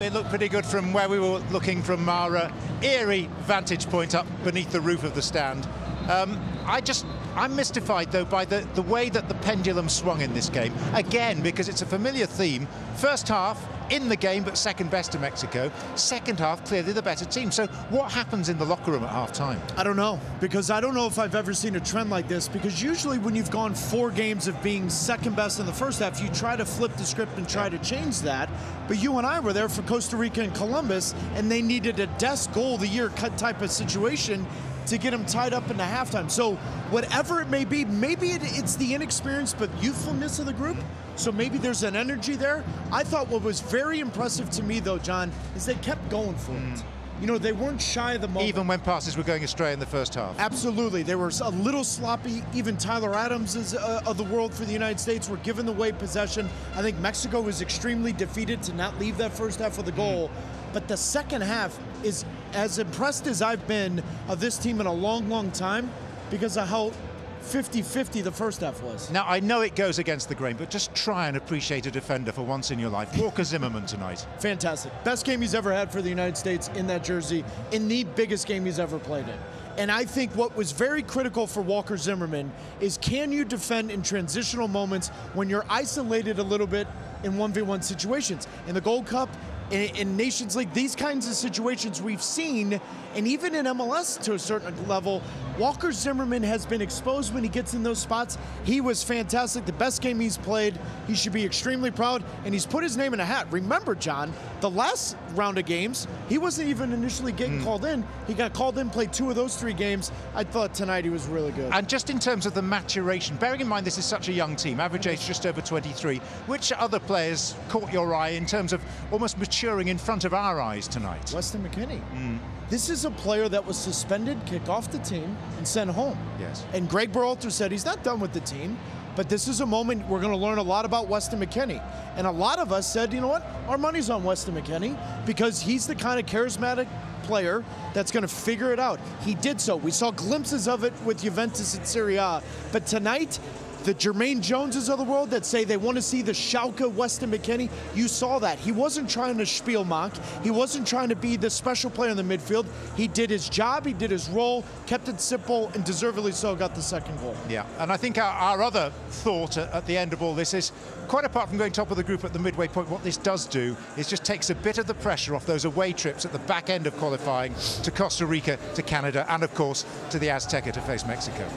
It looked pretty good from where we were looking from our eerie vantage point up beneath the roof of the stand. I'm mystified, though, by the way that the pendulum swung in this game. Again, because it's a familiar theme. First half, in the game, but second best to Mexico. Second half, clearly the better team. So what happens in the locker room at half-time? I don't know, because I don't know if I've ever seen a trend like this, because usually when you've gone 4 games of being second best in the first half, you try to flip the script and try to change that. But you and I were there for Costa Rica and Columbus, and they needed a desk goal of the year type of situation to get them tied up into halftime. So whatever it may be, maybe it's the inexperience but youthfulness of the group. So maybe there's an energy there. I thought what was very impressive to me, though, John, is they kept going for it. You know, they weren't shy of the moment. Even when passes were going astray in the first half. Absolutely. They were a little sloppy. Even Tyler Adams of the world for the United States were giving away possession. I think Mexico was extremely defeated to not leave that first half with a goal. But the second half is as impressed as I've been of this team in a long, long time because of how 50-50 the first half was. Now, I know it goes against the grain, but just try and appreciate a defender for once in your life. Walker Zimmerman tonight. Fantastic. Best game he's ever had for the United States in that jersey, in the biggest game he's ever played in. And I think what was very critical for Walker Zimmerman is, can you defend in transitional moments when you're isolated a little bit in 1v1 situations? In the Gold Cup, in Nations League, these kinds of situations we've seen, and even in MLS to a certain level, Walker Zimmerman has been exposed when he gets in those spots. He was fantastic, the best game he's played. He should be extremely proud, and he's put his name in a hat. Remember, John, the last round of games, he wasn't even initially getting called in. He got called in, played 2 of those 3 games. I thought tonight he was really good. And just in terms of the maturation, bearing in mind this is such a young team, average age just over 23, which other players caught your eye in terms of almost maturing in front of our eyes tonight? Weston McKennie. This is a player that was suspended, kicked off the team, and sent home. Yes. And Greg Berhalter said he's not done with the team, but this is a moment we're going to learn a lot about Weston McKennie. And a lot of us said, you know what, our money's on Weston McKennie because he's the kind of charismatic player that's going to figure it out. He did so. We saw glimpses of it with Juventus and Serie A. But tonight, the Jermaine Joneses of the world that say they want to see the Schalke Weston McKennie, you saw that. He wasn't trying to spielmark. He wasn't trying to be the special player in the midfield. He did his job, he did his role, kept it simple, and deservedly so got the second goal. Yeah, and I think our other thought at the end of all this is, quite apart from going top of the group at the midway point, what this does do is just takes a bit of the pressure off those away trips at the back end of qualifying to Costa Rica, to Canada, and of course to the Azteca to face Mexico.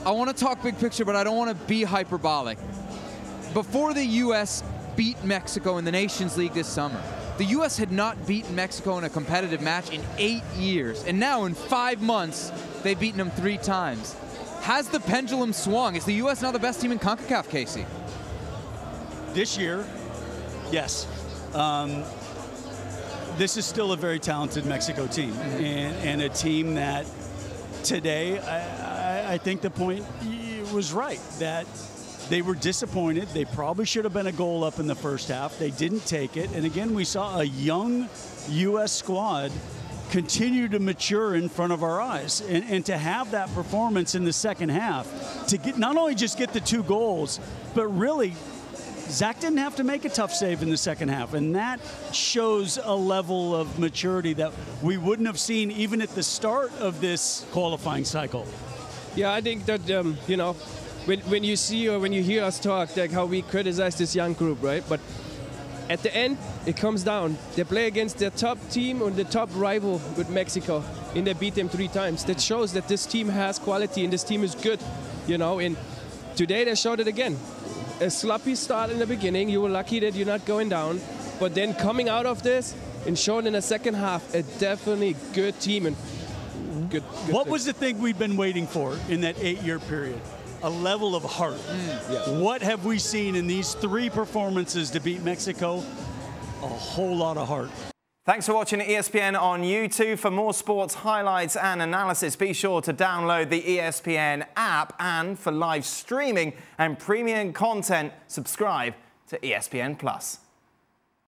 I want to talk big picture, but I don't want to be hyperbolic. Before the U.S. beat Mexico in the Nations League this summer, the U.S. had not beaten Mexico in a competitive match in 8 years. And now in 5 months, they've beaten them 3 times. Has the pendulum swung? Is the U.S. now the best team in CONCACAF, Kasey? This year, yes. This is still a very talented Mexico team, and a team that today, I think the point was right, that they were disappointed. They probably should have been a goal up in the first half. They didn't take it. And again, we saw a young U.S. squad continue to mature in front of our eyes. And to have that performance in the second half, to get not only just get the 2 goals, but really, Zach didn't have to make a tough save in the second half. And that shows a level of maturity that we wouldn't have seen even at the start of this qualifying cycle. Yeah, I think that, you know, when you see or when you hear us talk, like how we criticize this young group, right? But at the end, it comes down. They play against their top team and the top rival with Mexico, and they beat them 3 times. That shows that this team has quality and this team is good, you know. And today they showed it again. A sloppy start in the beginning. You were lucky that you're not going down. But then coming out of this and showing in the second half, a definitely good team. And good what was the thing we've been waiting for in that 8-year period? A level of heart. Yeah. What have we seen in these 3 performances to beat Mexico? A whole lot of heart. Thanks for watching ESPN on YouTube. For more sports highlights and analysis, be sure to download the ESPN app. And for live streaming and premium content, subscribe to ESPN+.